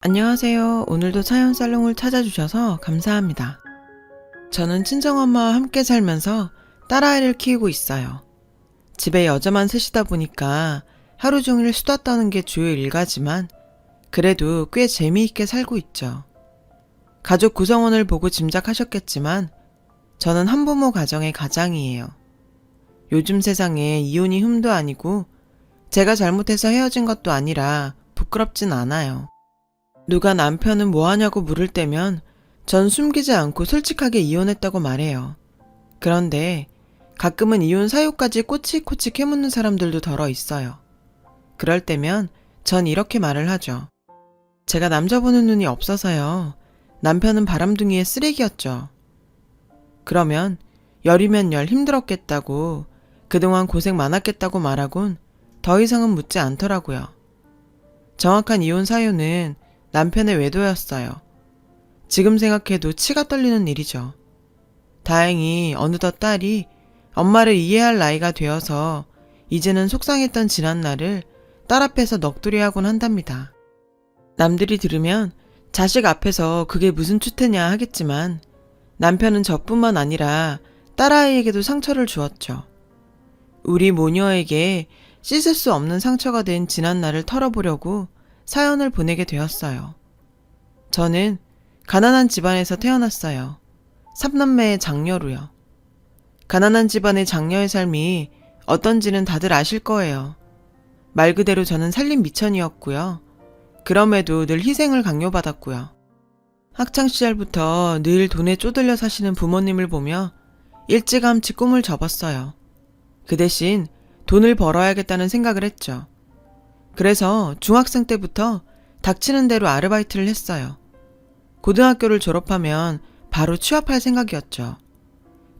안녕하세요. 오늘도 사연 살롱을 찾아주셔서 감사합니다. 저는 친정엄마와 함께 살면서 딸아이를 키우고 있어요. 집에 여자만 셋이다 보니까 하루 종일 수다 떠는 게 주요 일과지만 그래도 꽤 재미있게 살고 있죠. 가족 구성원을 보고 짐작하셨겠지만 저는 한부모 가정의 가장이에요. 요즘 세상에 이혼이 흠도 아니고 제가 잘못해서 헤어진 것도 아니라 부끄럽진 않아요. 누가 남편은 뭐하냐고 물을 때면 전 숨기지 않고 솔직하게 이혼했다고 말해요. 그런데 가끔은 이혼 사유까지 꼬치꼬치 캐묻는 사람들도 덜어 있어요. 그럴 때면 전 이렇게 말을 하죠. 제가 남자 보는 눈이 없어서요. 남편은 바람둥이의 쓰레기였죠. 그러면 열이면 열 힘들었겠다고 그동안 고생 많았겠다고 말하곤 더 이상은 묻지 않더라고요. 정확한 이혼 사유는 남편의 외도였어요. 지금 생각해도 치가 떨리는 일이죠. 다행히 어느덧 딸이 엄마를 이해할 나이가 되어서 이제는 속상했던 지난날을 딸 앞에서 넋두리하곤 한답니다. 남들이 들으면 자식 앞에서 그게 무슨 추태냐 하겠지만 남편은 저뿐만 아니라 딸아이에게도 상처를 주었죠. 우리 모녀에게 씻을 수 없는 상처가 된 지난날을 털어보려고 사연을 보내게 되었어요. 저는 가난한 집안에서 태어났어요. 3남매의 장녀로요. 가난한 집안의 장녀의 삶이 어떤지는 다들 아실 거예요. 말 그대로 저는 살림 미천이었고요. 그럼에도 늘 희생을 강요받았고요. 학창시절부터 늘 돈에 쪼들려 사시는 부모님을 보며 일찌감치 꿈을 접었어요. 그 대신 돈을 벌어야겠다는 생각을 했죠. 그래서 중학생 때부터 닥치는 대로 아르바이트를 했어요. 고등학교를 졸업하면 바로 취업할 생각이었죠.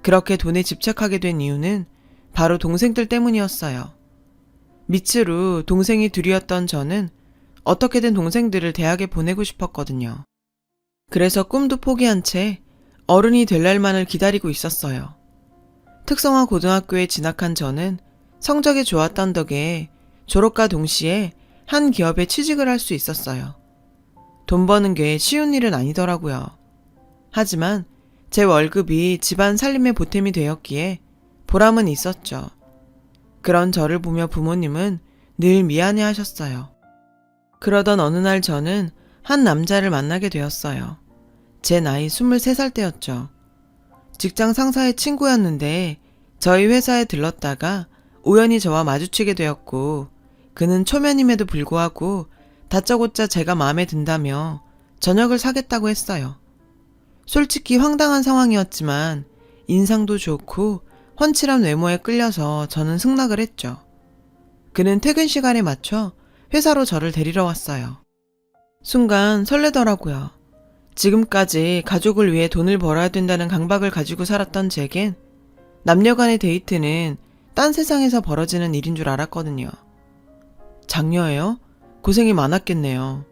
그렇게 돈에 집착하게 된 이유는 바로 동생들 때문이었어요. 밑으로 동생이 둘이었던 저는 어떻게든 동생들을 대학에 보내고 싶었거든요. 그래서 꿈도 포기한 채 어른이 될 날만을 기다리고 있었어요. 특성화 고등학교에 진학한 저는 성적이 좋았던 덕에 졸업과 동시에 한 기업에 취직을 할 수 있었어요. 돈 버는 게 쉬운 일은 아니더라고요. 하지만 제 월급이 집안 살림의 보탬이 되었기에 보람은 있었죠. 그런 저를 보며 부모님은 늘 미안해 하셨어요. 그러던 어느 날 저는 한 남자를 만나게 되었어요. 제 나이 23살 때였죠. 직장 상사의 친구였는데 저희 회사에 들렀다가 우연히 저와 마주치게 되었고 그는 초면임에도 불구하고 다짜고짜 제가 마음에 든다며 저녁을 사겠다고 했어요. 솔직히 황당한 상황이었지만 인상도 좋고 훤칠한 외모에 끌려서 저는 승낙을 했죠. 그는 퇴근 시간에 맞춰 회사로 저를 데리러 왔어요. 순간 설레더라고요. 지금까지 가족을 위해 돈을 벌어야 된다는 강박을 가지고 살았던 제겐 남녀 간의 데이트는 딴 세상에서 벌어지는 일인 줄 알았거든요. 장녀예요? 고생이 많았겠네요.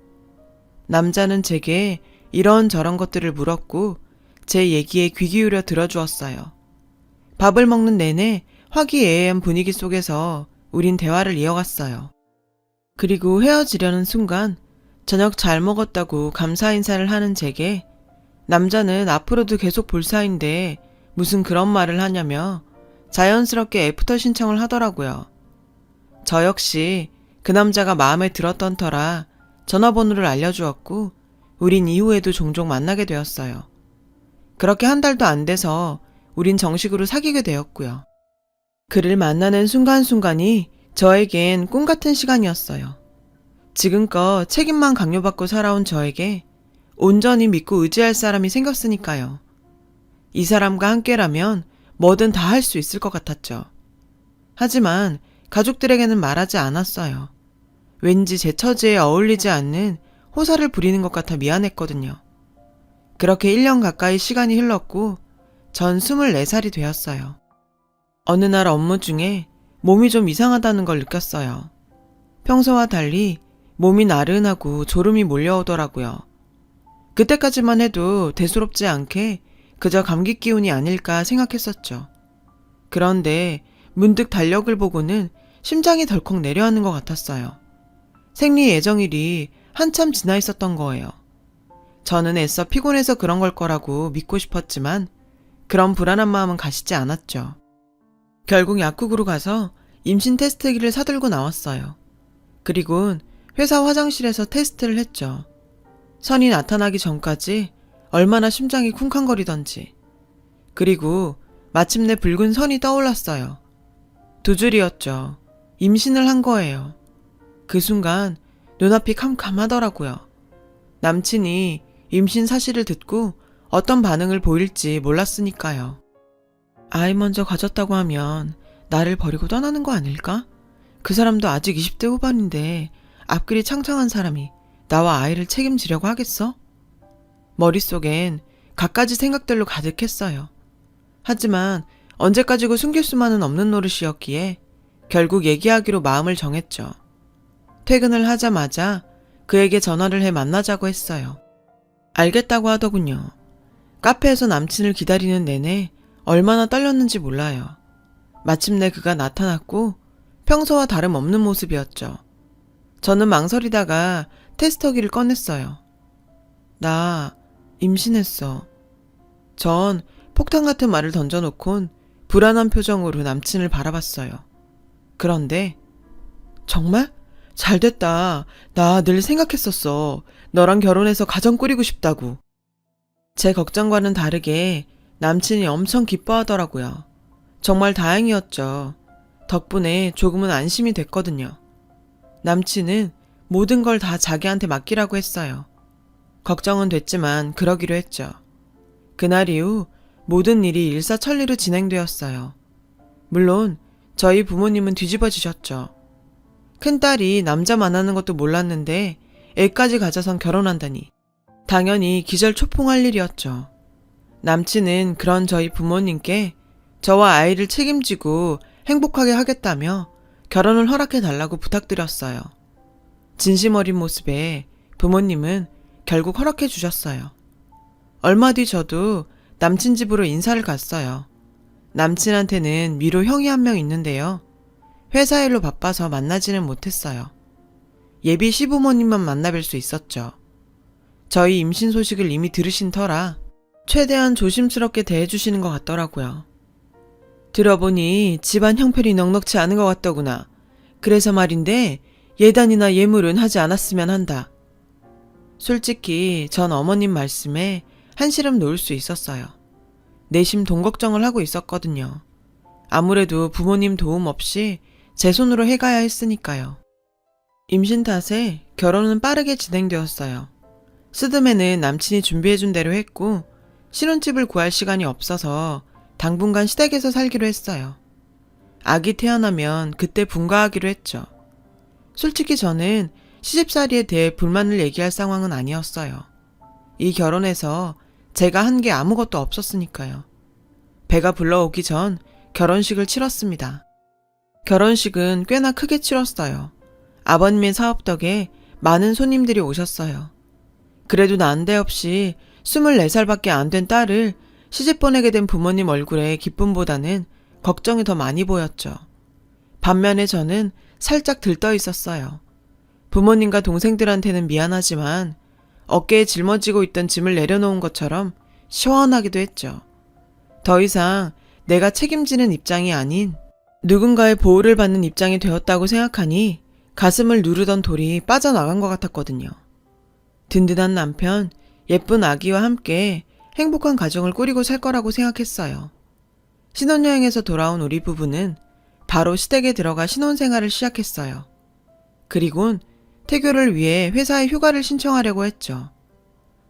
남자는 제게 이런저런 것들을 물었고 제 얘기에 귀 기울여 들어주었어요. 밥을 먹는 내내 화기애애한 분위기 속에서 우린 대화를 이어갔어요. 그리고 헤어지려는 순간 저녁 잘 먹었다고 감사 인사를 하는 제게 남자는 앞으로도 계속 볼 사이인데 무슨 그런 말을 하냐며 자연스럽게 애프터 신청을 하더라고요. 저 역시 그 남자가 마음에 들었던 터라 전화번호를 알려주었고 우린 이후에도 종종 만나게 되었어요. 그렇게 한 달도 안 돼서 우린 정식으로 사귀게 되었고요. 그를 만나는 순간순간이 저에겐 꿈 같은 시간이었어요. 지금껏 책임만 강요받고 살아온 저에게 온전히 믿고 의지할 사람이 생겼으니까요. 이 사람과 함께라면 뭐든 다 할 수 있을 것 같았죠. 하지만 가족들에게는 말하지 않았어요. 왠지 제 처지에 어울리지 않는 호사를 부리는 것 같아 미안했거든요. 그렇게 1년 가까이 시간이 흘렀고 전 24살이 되었어요. 어느 날 업무 중에 몸이 좀 이상하다는 걸 느꼈어요. 평소와 달리 몸이 나른하고 졸음이 몰려오더라고요. 그때까지만 해도 대수롭지 않게 그저 감기 기운이 아닐까 생각했었죠. 그런데 문득 달력을 보고는 심장이 덜컥 내려앉는 것 같았어요. 생리 예정일이 한참 지나 있었던 거예요. 저는 애써 피곤해서 그런 걸 거라고 믿고 싶었지만 그런 불안한 마음은 가시지 않았죠. 결국 약국으로 가서 임신 테스트기를 사들고 나왔어요. 그리곤 회사 화장실에서 테스트를 했죠. 선이 나타나기 전까지 얼마나 심장이 쿵쾅거리던지. 그리고 마침내 붉은 선이 떠올랐어요. 2줄이었죠. 임신을 한 거예요. 그 순간 눈앞이 캄캄하더라고요. 남친이 임신 사실을 듣고 어떤 반응을 보일지 몰랐으니까요. 아이 먼저 가졌다고 하면 나를 버리고 떠나는 거 아닐까? 그 사람도 아직 20대 후반인데 앞길이 창창한 사람이 나와 아이를 책임지려고 하겠어? 머릿속엔 갖가지 생각들로 가득했어요. 하지만 언제까지고 숨길 수만은 없는 노릇이었기에 결국 얘기하기로 마음을 정했죠. 퇴근을 하자마자 그에게 전화를 해 만나자고 했어요. 알겠다고 하더군요. 카페에서 남친을 기다리는 내내 얼마나 떨렸는지 몰라요. 마침내 그가 나타났고 평소와 다름없는 모습이었죠. 저는 망설이다가 테스터기를 꺼냈어요. 나 임신했어. 전 폭탄 같은 말을 던져놓곤 불안한 표정으로 남친을 바라봤어요. 그런데 정말? 잘됐다. 나 늘 생각했었어. 너랑 결혼해서 가정 꾸리고 싶다고. 제 걱정과는 다르게 남친이 엄청 기뻐하더라고요. 정말 다행이었죠. 덕분에 조금은 안심이 됐거든요. 남친은 모든 걸 다 자기한테 맡기라고 했어요. 걱정은 됐지만 그러기로 했죠. 그날 이후 모든 일이 일사천리로 진행되었어요. 물론 저희 부모님은 뒤집어지셨죠. 큰딸이 남자 만나는 것도 몰랐는데 애까지 가져선 결혼한다니. 당연히 기절초풍할 일이었죠. 남친은 그런 저희 부모님께 저와 아이를 책임지고 행복하게 하겠다며 결혼을 허락해달라고 부탁드렸어요. 진심 어린 모습에 부모님은 결국 허락해 주셨어요. 얼마 뒤 저도 남친 집으로 인사를 갔어요. 남친한테는 미로 형이 한 명 있는데요. 회사 일로 바빠서 만나지는 못했어요. 예비 시부모님만 만나뵐 수 있었죠. 저희 임신 소식을 이미 들으신 터라 최대한 조심스럽게 대해주시는 것 같더라고요. 들어보니 집안 형편이 넉넉지 않은 것 같더구나. 그래서 말인데 예단이나 예물은 하지 않았으면 한다. 솔직히 전 어머님 말씀에 한시름 놓을 수 있었어요. 내심 돈 걱정을 하고 있었거든요. 아무래도 부모님 도움 없이 제 손으로 해가야 했으니까요. 임신 탓에 결혼은 빠르게 진행되었어요. 스드메는 남친이 준비해준 대로 했고 신혼집을 구할 시간이 없어서 당분간 시댁에서 살기로 했어요. 아기 태어나면 그때 분가하기로 했죠. 솔직히 저는 시집살이에 대해 불만을 얘기할 상황은 아니었어요. 이 결혼에서 제가 한 게 아무것도 없었으니까요. 배가 불러오기 전 결혼식을 치렀습니다. 결혼식은 꽤나 크게 치렀어요. 아버님의 사업 덕에 많은 손님들이 오셨어요. 그래도 난데없이 24살밖에 안 된 딸을 시집 보내게 된 부모님 얼굴에 기쁨보다는 걱정이 더 많이 보였죠. 반면에 저는 살짝 들떠 있었어요. 부모님과 동생들한테는 미안하지만 어깨에 짊어지고 있던 짐을 내려놓은 것처럼 시원하기도 했죠. 더 이상 내가 책임지는 입장이 아닌 누군가의 보호를 받는 입장이 되었다고 생각하니 가슴을 누르던 돌이 빠져나간 것 같았거든요. 든든한 남편, 예쁜 아기와 함께 행복한 가정을 꾸리고 살 거라고 생각했어요. 신혼여행에서 돌아온 우리 부부는 바로 시댁에 들어가 신혼생활을 시작했어요. 그리곤 태교를 위해 회사에 휴가를 신청하려고 했죠.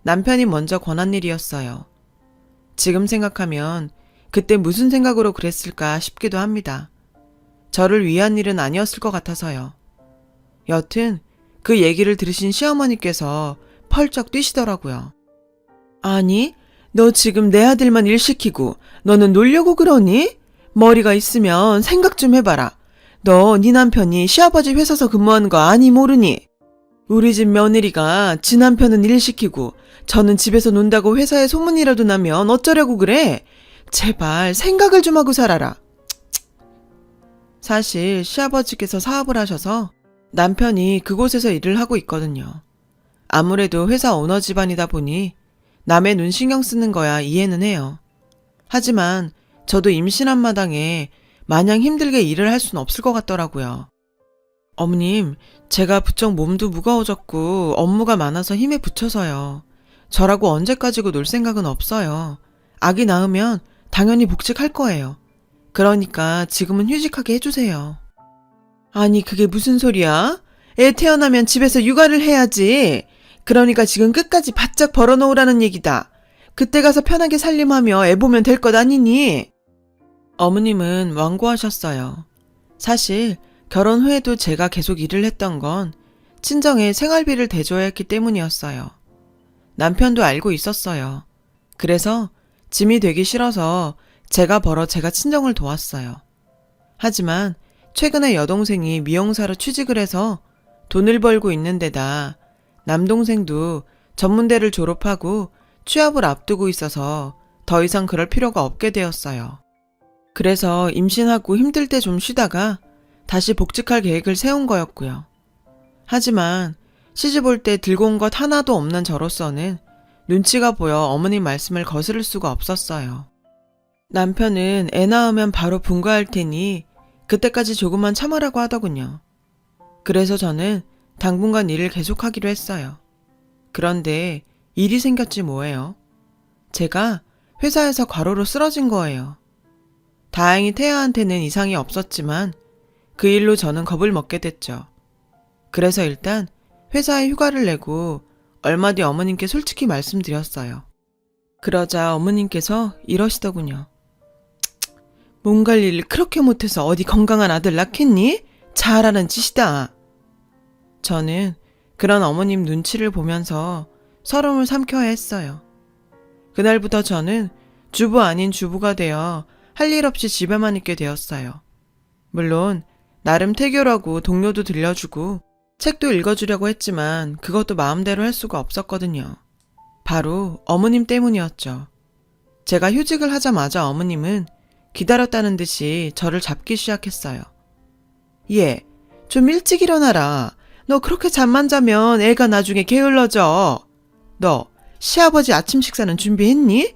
남편이 먼저 권한 일이었어요. 지금 생각하면 그때 무슨 생각으로 그랬을까 싶기도 합니다. 저를 위한 일은 아니었을 것 같아서요. 여튼 그 얘기를 들으신 시어머니께서 펄쩍 뛰시더라고요. 아니, 너 지금 내 아들만 일 시키고 너는 놀려고 그러니? 머리가 있으면 생각 좀 해봐라. 너 네 남편이 시아버지 회사서 근무하는 거 아니 모르니? 우리 집 며느리가 지 남편은 일 시키고 저는 집에서 논다고 회사에 소문이라도 나면 어쩌려고 그래? 제발 생각을 좀 하고 살아라. 사실 시아버지께서 사업을 하셔서 남편이 그곳에서 일을 하고 있거든요. 아무래도 회사 오너 집안이다 보니 남의 눈 신경 쓰는 거야 이해는 해요. 하지만 저도 임신한 마당에 마냥 힘들게 일을 할 수는 없을 것 같더라고요. 어머님, 제가 부쩍 몸도 무거워졌고 업무가 많아서 힘에 부쳐서요. 저라고 언제까지고 놀 생각은 없어요. 아기 낳으면 당연히 복직할 거예요. 그러니까 지금은 휴직하게 해주세요. 아니, 그게 무슨 소리야? 애 태어나면 집에서 육아를 해야지. 그러니까 지금 끝까지 바짝 벌어놓으라는 얘기다. 그때 가서 편하게 살림하며 애 보면 될 것 아니니? 어머님은 완고하셨어요. 사실 결혼 후에도 제가 계속 일을 했던 건 친정에 생활비를 대줘야 했기 때문이었어요. 남편도 알고 있었어요. 그래서 짐이 되기 싫어서 제가 벌어 제가 친정을 도왔어요. 하지만 최근에 여동생이 미용사로 취직을 해서 돈을 벌고 있는 데다 남동생도 전문대를 졸업하고 취업을 앞두고 있어서 더 이상 그럴 필요가 없게 되었어요. 그래서 임신하고 힘들 때 좀 쉬다가 다시 복직할 계획을 세운 거였고요. 하지만 시집 올 때 들고 온 것 하나도 없는 저로서는 눈치가 보여 어머님 말씀을 거스를 수가 없었어요. 남편은 애 낳으면 바로 분가할 테니 그때까지 조금만 참으라고 하더군요. 그래서 저는 당분간 일을 계속하기로 했어요. 그런데 일이 생겼지 뭐예요. 제가 회사에서 과로로 쓰러진 거예요. 다행히 태아한테는 이상이 없었지만 그 일로 저는 겁을 먹게 됐죠. 그래서 일단 회사에 휴가를 내고 얼마 뒤 어머님께 솔직히 말씀드렸어요. 그러자 어머님께서 이러시더군요. 몸 관리를 그렇게 못해서 어디 건강한 아들 낳겠니? 잘하는 짓이다. 저는 그런 어머님 눈치를 보면서 서러움을 삼켜야 했어요. 그날부터 저는 주부 아닌 주부가 되어 할 일 없이 집에만 있게 되었어요. 물론 나름 태교라고 동료도 들려주고 책도 읽어주려고 했지만 그것도 마음대로 할 수가 없었거든요. 바로 어머님 때문이었죠. 제가 휴직을 하자마자 어머님은 기다렸다는 듯이 저를 잡기 시작했어요. 얘, 좀 일찍 일어나라. 너 그렇게 잠만 자면 애가 나중에 게을러져. 너 시아버지 아침 식사는 준비했니?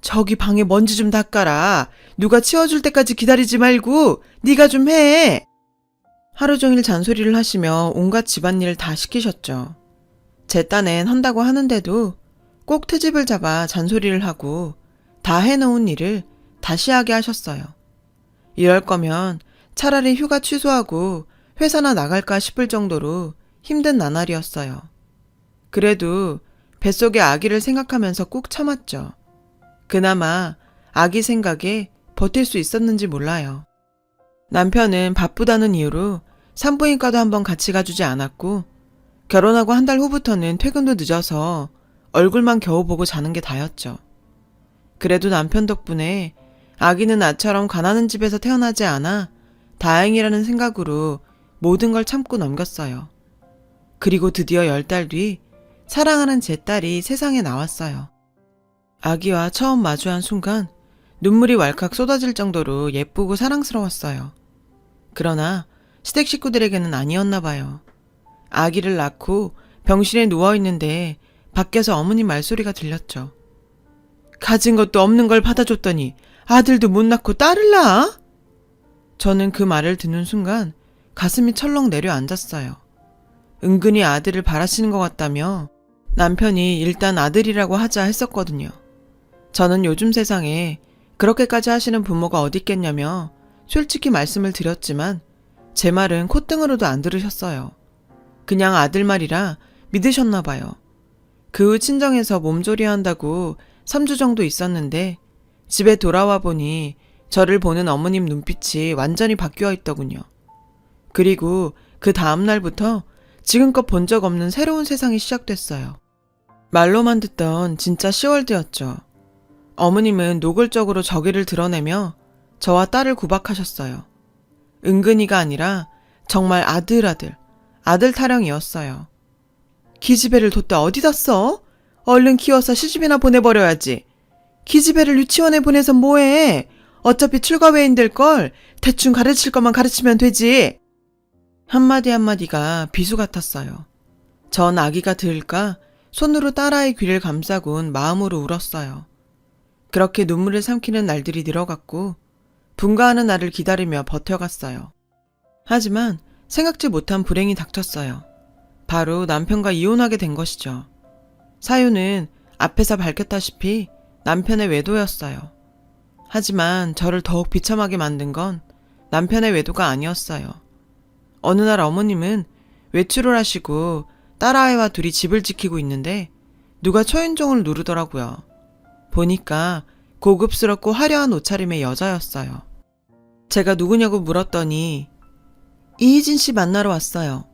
저기 방에 먼지 좀 닦아라. 누가 치워줄 때까지 기다리지 말고 네가 좀 해. 하루 종일 잔소리를 하시며 온갖 집안일을 다 시키셨죠. 제 딴엔 한다고 하는데도 꼭 트집을 잡아 잔소리를 하고 다 해놓은 일을 다시 하게 하셨어요. 이럴 거면 차라리 휴가 취소하고 회사나 나갈까 싶을 정도로 힘든 나날이었어요. 그래도 뱃속의 아기를 생각하면서 꾹 참았죠. 그나마 아기 생각에 버틸 수 있었는지 몰라요. 남편은 바쁘다는 이유로 산부인과도 한번 같이 가주지 않았고 결혼하고 한 달 후부터는 퇴근도 늦어서 얼굴만 겨우 보고 자는 게 다였죠. 그래도 남편 덕분에 아기는 나처럼 가난한 집에서 태어나지 않아 다행이라는 생각으로 모든 걸 참고 넘겼어요. 그리고 드디어 10달 뒤 사랑하는 제 딸이 세상에 나왔어요. 아기와 처음 마주한 순간 눈물이 왈칵 쏟아질 정도로 예쁘고 사랑스러웠어요. 그러나 시댁 식구들에게는 아니었나 봐요. 아기를 낳고 병실에 누워있는데 밖에서 어머님 말소리가 들렸죠. 가진 것도 없는 걸 받아줬더니 아들도 못 낳고 딸을 낳아? 저는 그 말을 듣는 순간 가슴이 철렁 내려앉았어요. 은근히 아들을 바라시는 것 같다며 남편이 일단 아들이라고 하자 했었거든요. 저는 요즘 세상에 그렇게까지 하시는 부모가 어디 있겠냐며 솔직히 말씀을 드렸지만 제 말은 콧등으로도 안 들으셨어요. 그냥 아들 말이라 믿으셨나 봐요. 그 후 친정에서 몸조리한다고 3주 정도 있었는데 집에 돌아와 보니 저를 보는 어머님 눈빛이 완전히 바뀌어 있더군요. 그리고 그 다음 날부터 지금껏 본 적 없는 새로운 세상이 시작됐어요. 말로만 듣던 진짜 시월드였죠. 어머님은 노골적으로 저기를 드러내며 저와 딸을 구박하셨어요. 은근히가 아니라 정말 아들 타령이었어요. 기집애를 뒀다 어디다 써? 얼른 키워서 시집이나 보내버려야지. 기집애를 유치원에 보내서 뭐해? 어차피 출가외인 될걸 대충 가르칠 것만 가르치면 되지. 한마디 한마디가 비수 같았어요. 전 아기가 들을까 손으로 딸아이 귀를 감싸곤 마음으로 울었어요. 그렇게 눈물을 삼키는 날들이 늘어갔고 분가하는 날을 기다리며 버텨갔어요. 하지만 생각지 못한 불행이 닥쳤어요. 바로 남편과 이혼하게 된 것이죠. 사유는 앞에서 밝혔다시피 남편의 외도였어요. 하지만 저를 더욱 비참하게 만든 건 남편의 외도가 아니었어요. 어느 날 어머님은 외출을 하시고 딸아이와 둘이 집을 지키고 있는데 누가 초인종을 누르더라고요. 보니까 고급스럽고 화려한 옷차림의 여자였어요. 제가 누구냐고 물었더니 이희진 씨 만나러 왔어요.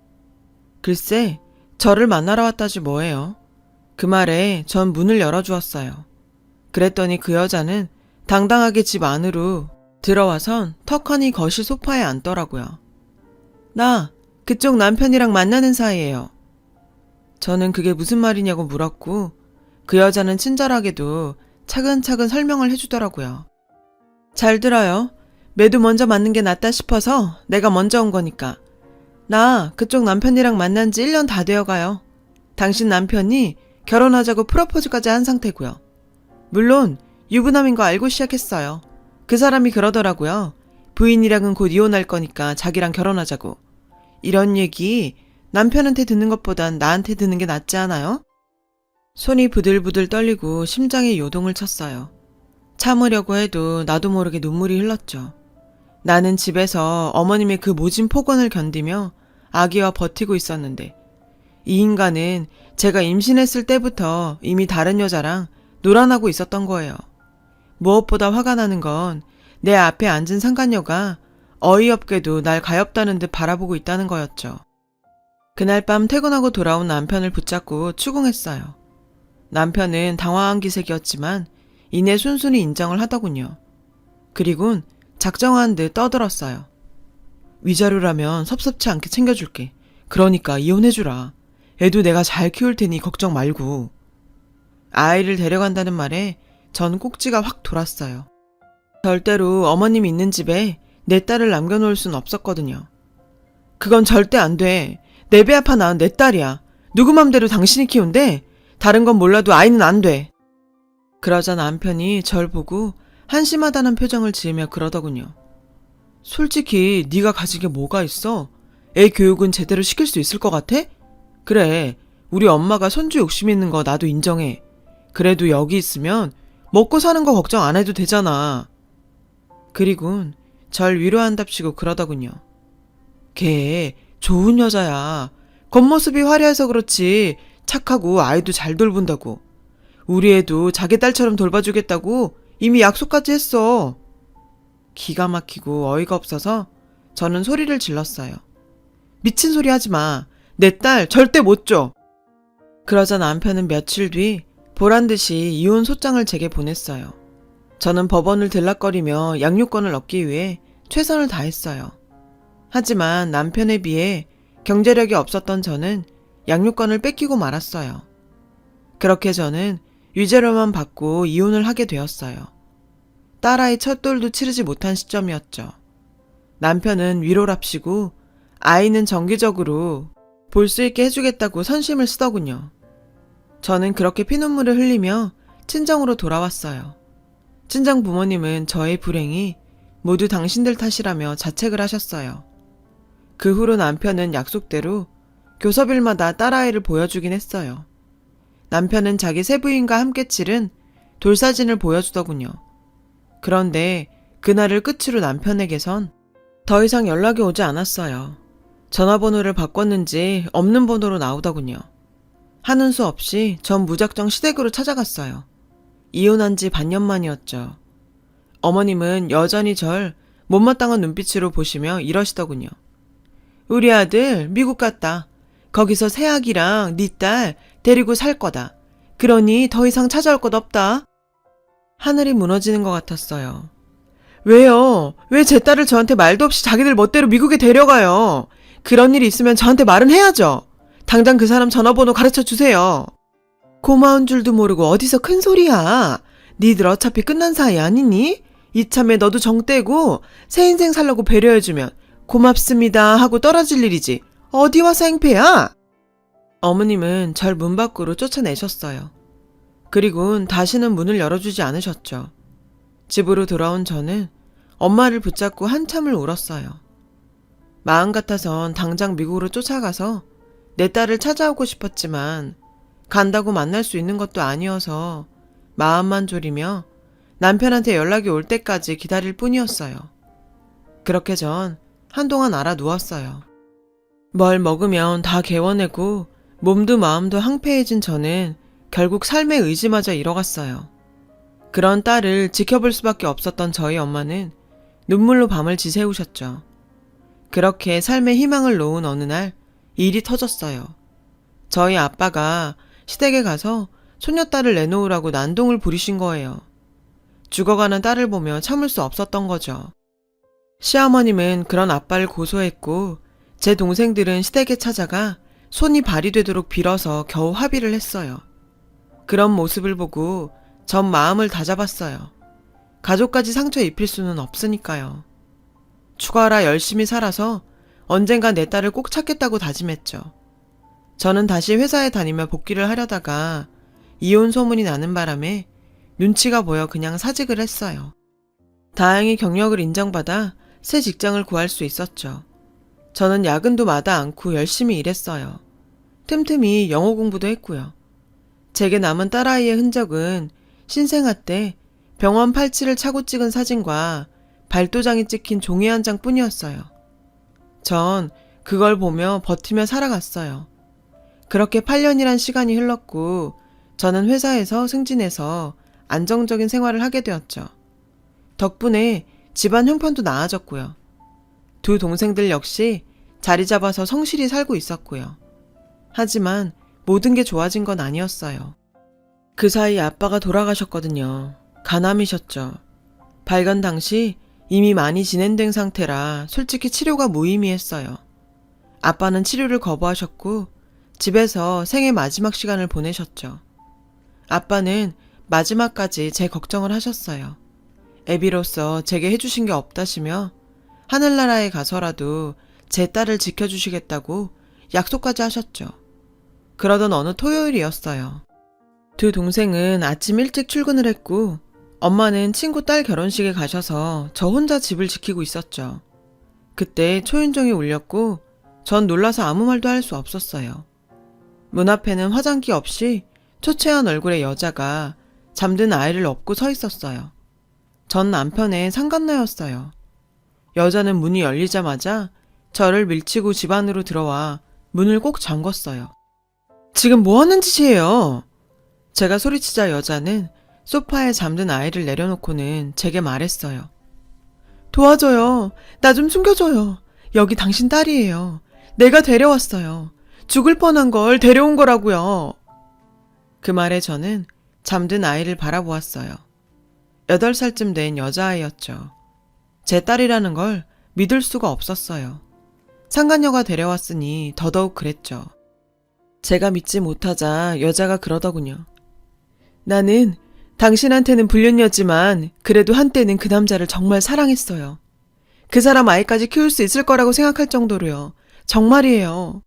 글쎄, 저를 만나러 왔다지 뭐예요. 그 말에 전 문을 열어주었어요. 그랬더니 그 여자는 당당하게 집 안으로 들어와선 턱하니 거실 소파에 앉더라고요. 나 그쪽 남편이랑 만나는 사이예요. 저는 그게 무슨 말이냐고 물었고 그 여자는 친절하게도 차근차근 설명을 해주더라고요. 잘 들어요. 매도 먼저 맞는 게 낫다 싶어서 내가 먼저 온 거니까. 나 그쪽 남편이랑 만난 지 1년 다 되어가요. 당신 남편이 결혼하자고 프로포즈까지 한 상태고요. 물론 유부남인 거 알고 시작했어요. 그 사람이 그러더라고요. 부인이랑은 곧 이혼할 거니까 자기랑 결혼하자고. 이런 얘기 남편한테 듣는 것보단 나한테 듣는 게 낫지 않아요? 손이 부들부들 떨리고 심장에 요동을 쳤어요. 참으려고 해도 나도 모르게 눈물이 흘렀죠. 나는 집에서 어머님의 그 모진 폭언을 견디며 아기와 버티고 있었는데 이 인간은 제가 임신했을 때부터 이미 다른 여자랑 놀아나고 있었던 거예요. 무엇보다 화가 나는 건 내 앞에 앉은 상간녀가 어이없게도 날 가엾다는 듯 바라보고 있다는 거였죠. 그날 밤 퇴근하고 돌아온 남편을 붙잡고 추궁했어요. 남편은 당황한 기색이었지만 이내 순순히 인정을 하더군요. 그리곤 작정한 듯 떠들었어요. 위자료라면 섭섭치 않게 챙겨줄게. 그러니까 이혼해주라. 애도 내가 잘 키울 테니 걱정 말고. 아이를 데려간다는 말에 전 꼭지가 확 돌았어요. 절대로 어머님이 있는 집에 내 딸을 남겨놓을 순 없었거든요. 그건 절대 안 돼. 내 배 아파 낳은 내 딸이야. 누구 맘대로 당신이 키운대? 다른 건 몰라도 아이는 안 돼. 그러자 남편이 절 보고 한심하다는 표정을 지으며 그러더군요. 솔직히 네가 가진 게 뭐가 있어? 애 교육은 제대로 시킬 수 있을 것 같아? 그래, 우리 엄마가 손주 욕심 있는 거 나도 인정해. 그래도 여기 있으면 먹고 사는 거 걱정 안 해도 되잖아. 그리곤 절 위로한답시고 그러더군요. 걔 좋은 여자야. 겉모습이 화려해서 그렇지 착하고 아이도 잘 돌본다고. 우리 애도 자기 딸처럼 돌봐주겠다고 이미 약속까지 했어. 기가 막히고 어이가 없어서 저는 소리를 질렀어요. 미친 소리 하지 마. 내 딸 절대 못 줘. 그러자 남편은 며칠 뒤 보란듯이 이혼 소장을 제게 보냈어요. 저는 법원을 들락거리며 양육권을 얻기 위해 최선을 다했어요. 하지만 남편에 비해 경제력이 없었던 저는 양육권을 뺏기고 말았어요. 그렇게 저는 위자료만 받고 이혼을 하게 되었어요. 딸아이 첫 돌도 치르지 못한 시점이었죠. 남편은 위로랍시고 아이는 정기적으로 볼 수 있게 해주겠다고 선심을 쓰더군요. 저는 그렇게 피눈물을 흘리며 친정으로 돌아왔어요. 친정 부모님은 저의 불행이 모두 당신들 탓이라며 자책을 하셨어요. 그 후로 남편은 약속대로 교섭일마다 딸아이를 보여주긴 했어요. 남편은 자기 새 부인과 함께 치른 돌사진을 보여주더군요. 그런데 그날을 끝으로 남편에게선 더 이상 연락이 오지 않았어요. 전화번호를 바꿨는지 없는 번호로 나오더군요. 하는 수 없이 전 무작정 시댁으로 찾아갔어요. 이혼한 지 반년 만이었죠. 어머님은 여전히 절 못마땅한 눈빛으로 보시며 이러시더군요. 우리 아들 미국 갔다. 거기서 새아기랑 네 딸 데리고 살 거다. 그러니 더 이상 찾아올 것 없다. 하늘이 무너지는 것 같았어요. 왜요? 왜 제 딸을 저한테 말도 없이 자기들 멋대로 미국에 데려가요? 그런 일이 있으면 저한테 말은 해야죠. 당장 그 사람 전화번호 가르쳐 주세요. 고마운 줄도 모르고 어디서 큰 소리야. 니들 어차피 끝난 사이 아니니? 이참에 너도 정 떼고 새 인생 살라고 배려해주면 고맙습니다 하고 떨어질 일이지. 어디 와서 행패야? 어머님은 절 문 밖으로 쫓아내셨어요. 그리고는 다시는 문을 열어주지 않으셨죠. 집으로 돌아온 저는 엄마를 붙잡고 한참을 울었어요. 마음 같아선 당장 미국으로 쫓아가서 내 딸을 찾아오고 싶었지만 간다고 만날 수 있는 것도 아니어서 마음만 졸이며 남편한테 연락이 올 때까지 기다릴 뿐이었어요. 그렇게 전 한동안 알아 누웠어요. 뭘 먹으면 다 개워내고 몸도 마음도 황폐해진 저는 결국 삶의 의지마저 잃어갔어요. 그런 딸을 지켜볼 수밖에 없었던 저희 엄마는 눈물로 밤을 지새우셨죠. 그렇게 삶의 희망을 놓은 어느 날 일이 터졌어요. 저희 아빠가 시댁에 가서 손녀딸을 내놓으라고 난동을 부리신 거예요. 죽어가는 딸을 보며 참을 수 없었던 거죠. 시어머님은 그런 아빠를 고소했고 제 동생들은 시댁에 찾아가 손이 발이 되도록 빌어서 겨우 합의를 했어요. 그런 모습을 보고 전 마음을 다잡았어요. 가족까지 상처 입힐 수는 없으니까요. 죽어라 열심히 살아서 언젠가 내 딸을 꼭 찾겠다고 다짐했죠. 저는 다시 회사에 다니며 복귀를 하려다가 이혼 소문이 나는 바람에 눈치가 보여 그냥 사직을 했어요. 다행히 경력을 인정받아 새 직장을 구할 수 있었죠. 저는 야근도 마다 않고 열심히 일했어요. 틈틈이 영어 공부도 했고요. 제게 남은 딸아이의 흔적은 신생아 때 병원 팔찌를 차고 찍은 사진과 발도장이 찍힌 종이 한 장뿐이었어요. 전 그걸 보며 버티며 살아갔어요. 그렇게 8년이란 시간이 흘렀고 저는 회사에서 승진해서 안정적인 생활을 하게 되었죠. 덕분에 집안 형편도 나아졌고요. 두 동생들 역시 자리 잡아서 성실히 살고 있었고요. 하지만 모든 게 좋아진 건 아니었어요. 그 사이 아빠가 돌아가셨거든요. 간암이셨죠. 발견 당시 이미 많이 진행된 상태라 솔직히 치료가 무의미했어요. 아빠는 치료를 거부하셨고 집에서 생애 마지막 시간을 보내셨죠. 아빠는 마지막까지 제 걱정을 하셨어요. 애비로서 제게 해주신 게 없다시며 하늘나라에 가서라도 제 딸을 지켜주시겠다고 약속까지 하셨죠. 그러던 어느 토요일이었어요. 두 동생은 아침 일찍 출근을 했고 엄마는 친구 딸 결혼식에 가셔서 저 혼자 집을 지키고 있었죠. 그때 초인종이 울렸고 전 놀라서 아무 말도 할 수 없었어요. 문 앞에는 화장기 없이 초췌한 얼굴의 여자가 잠든 아이를 업고 서 있었어요. 전 남편의 상간녀였어요. 여자는 문이 열리자마자 저를 밀치고 집 안으로 들어와 문을 꼭 잠궜어요. 지금 뭐 하는 짓이에요? 제가 소리치자 여자는 소파에 잠든 아이를 내려놓고는 제게 말했어요. 도와줘요. 나 좀 숨겨줘요. 여기 당신 딸이에요. 내가 데려왔어요. 죽을 뻔한 걸 데려온 거라고요. 그 말에 저는 잠든 아이를 바라보았어요. 8살쯤 된 여자아이였죠. 제 딸이라는 걸 믿을 수가 없었어요. 상간녀가 데려왔으니 더더욱 그랬죠. 제가 믿지 못하자 여자가 그러더군요. 나는 당신한테는 불륜녀지만 그래도 한때는 그 남자를 정말 사랑했어요. 그 사람 아이까지 키울 수 있을 거라고 생각할 정도로요. 정말이에요.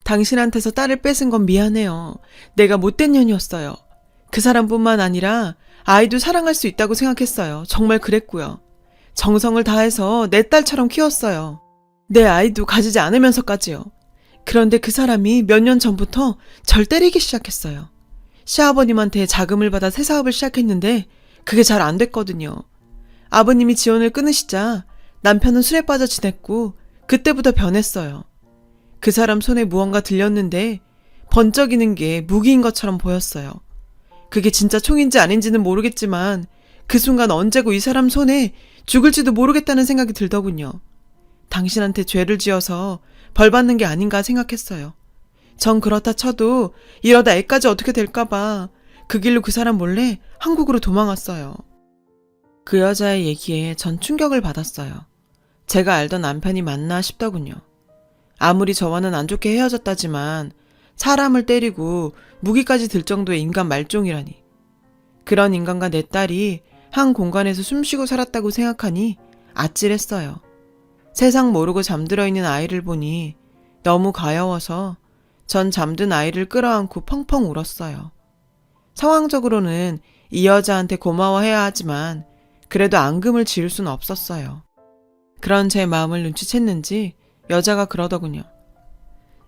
당신한테서 딸을 뺏은 건 미안해요. 내가 못된 년이었어요. 그 사람뿐만 아니라 아이도 사랑할 수 있다고 생각했어요. 정말 그랬고요. 정성을 다해서 내 딸처럼 키웠어요. 내 아이도 가지지 않으면서까지요. 그런데 그 사람이 몇 년 전부터 절 때리기 시작했어요. 시아버님한테 자금을 받아 새 사업을 시작했는데 그게 잘 안 됐거든요. 아버님이 지원을 끊으시자 남편은 술에 빠져 지냈고 그때부터 변했어요. 그 사람 손에 무언가 들렸는데 번쩍이는 게 무기인 것처럼 보였어요. 그게 진짜 총인지 아닌지는 모르겠지만 그 순간 언제고 이 사람 손에 죽을지도 모르겠다는 생각이 들더군요. 당신한테 죄를 지어서 벌 받는 게 아닌가 생각했어요. 전 그렇다 쳐도 이러다 애까지 어떻게 될까봐 그 길로 그 사람 몰래 한국으로 도망왔어요. 그 여자의 얘기에 전 충격을 받았어요. 제가 알던 남편이 맞나 싶더군요. 아무리 저와는 안 좋게 헤어졌다지만 사람을 때리고 무기까지 들 정도의 인간 말종이라니. 그런 인간과 내 딸이 한 공간에서 숨쉬고 살았다고 생각하니 아찔했어요. 세상 모르고 잠들어 있는 아이를 보니 너무 가여워서 전 잠든 아이를 끌어안고 펑펑 울었어요. 상황적으로는 이 여자한테 고마워해야 하지만 그래도 앙금을 지을 수는 없었어요. 그런 제 마음을 눈치챘는지 여자가 그러더군요.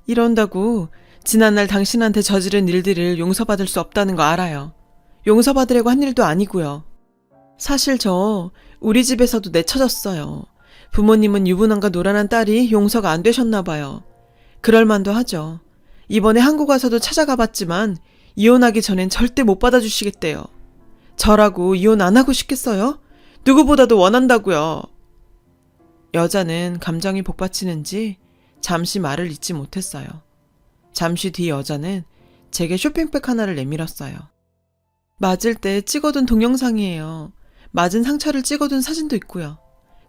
이런다고 지난날 당신한테 저지른 일들을 용서받을 수 없다는 거 알아요. 용서받으려고 한 일도 아니고요. 사실 저 우리 집에서도 내쳐졌어요. 부모님은 유부남과 노란한 딸이 용서가 안 되셨나 봐요. 그럴 만도 하죠. 이번에 한국 와서도 찾아가 봤지만 이혼하기 전엔 절대 못 받아주시겠대요. 저라고 이혼 안 하고 싶겠어요? 누구보다도 원한다고요. 여자는 감정이 복받치는지 잠시 말을 잇지 못했어요. 잠시 뒤 여자는 제게 쇼핑백 하나를 내밀었어요. 맞을 때 찍어둔 동영상이에요. 맞은 상처를 찍어둔 사진도 있고요.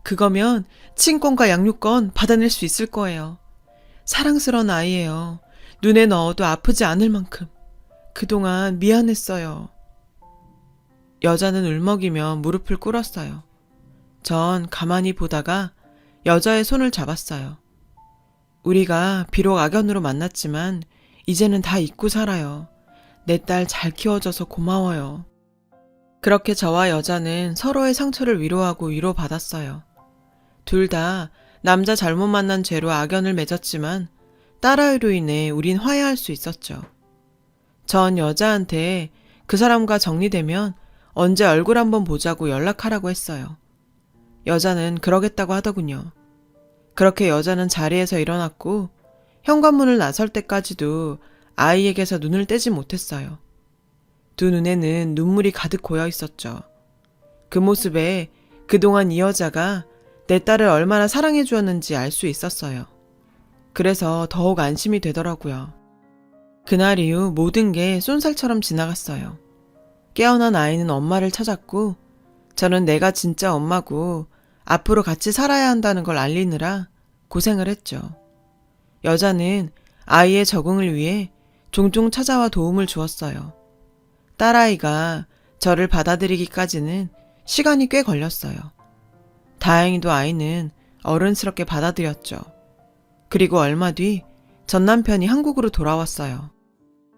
그거면 친권과 양육권 받아낼 수 있을 거예요. 사랑스러운 아이예요. 눈에 넣어도 아프지 않을 만큼. 그동안 미안했어요. 여자는 울먹이며 무릎을 꿇었어요. 전 가만히 보다가 여자의 손을 잡았어요. 우리가 비록 악연으로 만났지만 이제는 다 잊고 살아요. 내 딸 잘 키워줘서 고마워요. 그렇게 저와 여자는 서로의 상처를 위로하고 위로받았어요. 둘 다 남자 잘못 만난 죄로 악연을 맺었지만 딸아이로 인해 우린 화해할 수 있었죠. 전 여자한테 그 사람과 정리되면 언제 얼굴 한번 보자고 연락하라고 했어요. 여자는 그러겠다고 하더군요. 그렇게 여자는 자리에서 일어났고 현관문을 나설 때까지도 아이에게서 눈을 떼지 못했어요. 두 눈에는 눈물이 가득 고여 있었죠. 그 모습에 그동안 이 여자가 내 딸을 얼마나 사랑해 주었는지 알 수 있었어요. 그래서 더욱 안심이 되더라고요. 그날 이후 모든 게 쏜살처럼 지나갔어요. 깨어난 아이는 엄마를 찾았고 저는 내가 진짜 엄마고 앞으로 같이 살아야 한다는 걸 알리느라 고생을 했죠. 여자는 아이의 적응을 위해 종종 찾아와 도움을 주었어요. 딸아이가 저를 받아들이기까지는 시간이 꽤 걸렸어요. 다행히도 아이는 어른스럽게 받아들였죠. 그리고 얼마 뒤 전 남편이 한국으로 돌아왔어요.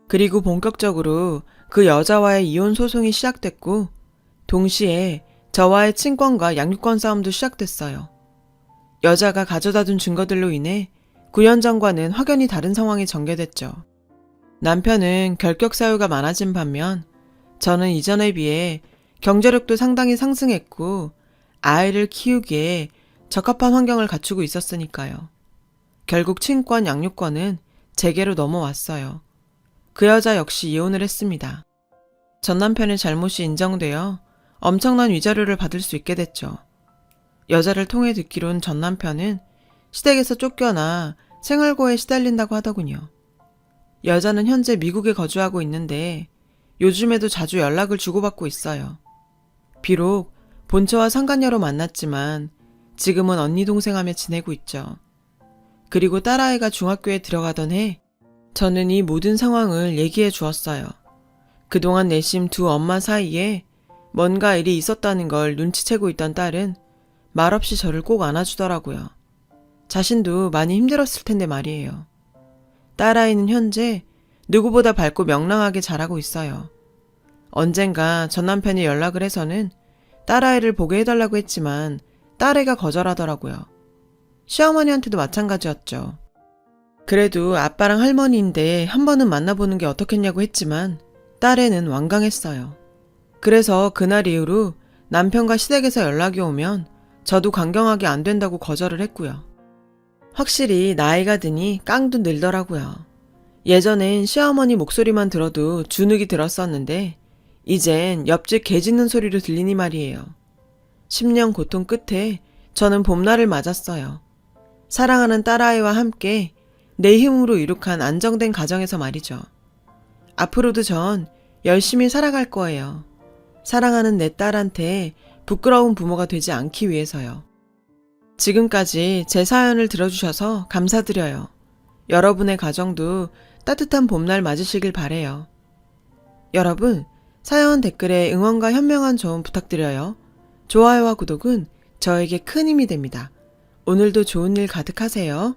그리고 본격적으로 그 여자와의 이혼 소송이 시작됐고 동시에 저와의 친권과 양육권 싸움도 시작됐어요. 여자가 가져다둔 증거들로 인해 9년 전과는 확연히 다른 상황이 전개됐죠. 남편은 결격 사유가 많아진 반면 저는 이전에 비해 경제력도 상당히 상승했고 아이를 키우기에 적합한 환경을 갖추고 있었으니까요. 결국 친권, 양육권은 제게로 넘어왔어요. 그 여자 역시 이혼을 했습니다. 전 남편의 잘못이 인정되어 엄청난 위자료를 받을 수 있게 됐죠. 여자를 통해 듣기론 전 남편은 시댁에서 쫓겨나 생활고에 시달린다고 하더군요. 여자는 현재 미국에 거주하고 있는데 요즘에도 자주 연락을 주고받고 있어요. 비록 본처와 상간녀로 만났지만 지금은 언니 동생하며 지내고 있죠. 그리고 딸아이가 중학교에 들어가던 해 저는 이 모든 상황을 얘기해 주었어요. 그동안 내심 두 엄마 사이에 뭔가 일이 있었다는 걸 눈치채고 있던 딸은 말없이 저를 꼭 안아주더라고요. 자신도 많이 힘들었을 텐데 말이에요. 딸아이는 현재 누구보다 밝고 명랑하게 자라고 있어요. 언젠가 전 남편이 연락을 해서는 딸아이를 보게 해달라고 했지만 딸애가 거절하더라고요. 시어머니한테도 마찬가지였죠. 그래도 아빠랑 할머니인데 한 번은 만나보는 게 어떻겠냐고 했지만 딸애는 완강했어요. 그래서 그날 이후로 남편과 시댁에서 연락이 오면 저도 강경하게 안 된다고 거절을 했고요. 확실히 나이가 드니 깡도 늘더라고요. 예전엔 시어머니 목소리만 들어도 주눅이 들었었는데 이젠 옆집 개 짖는 소리로 들리니 말이에요. 10년 고통 끝에 저는 봄날을 맞았어요. 사랑하는 딸아이와 함께 내 힘으로 이룩한 안정된 가정에서 말이죠. 앞으로도 전 열심히 살아갈 거예요. 사랑하는 내 딸한테 부끄러운 부모가 되지 않기 위해서요. 지금까지 제 사연을 들어주셔서 감사드려요. 여러분의 가정도 따뜻한 봄날 맞으시길 바래요. 여러분, 사연 댓글에 응원과 현명한 조언 부탁드려요. 좋아요와 구독은 저에게 큰 힘이 됩니다. 오늘도 좋은 일 가득하세요.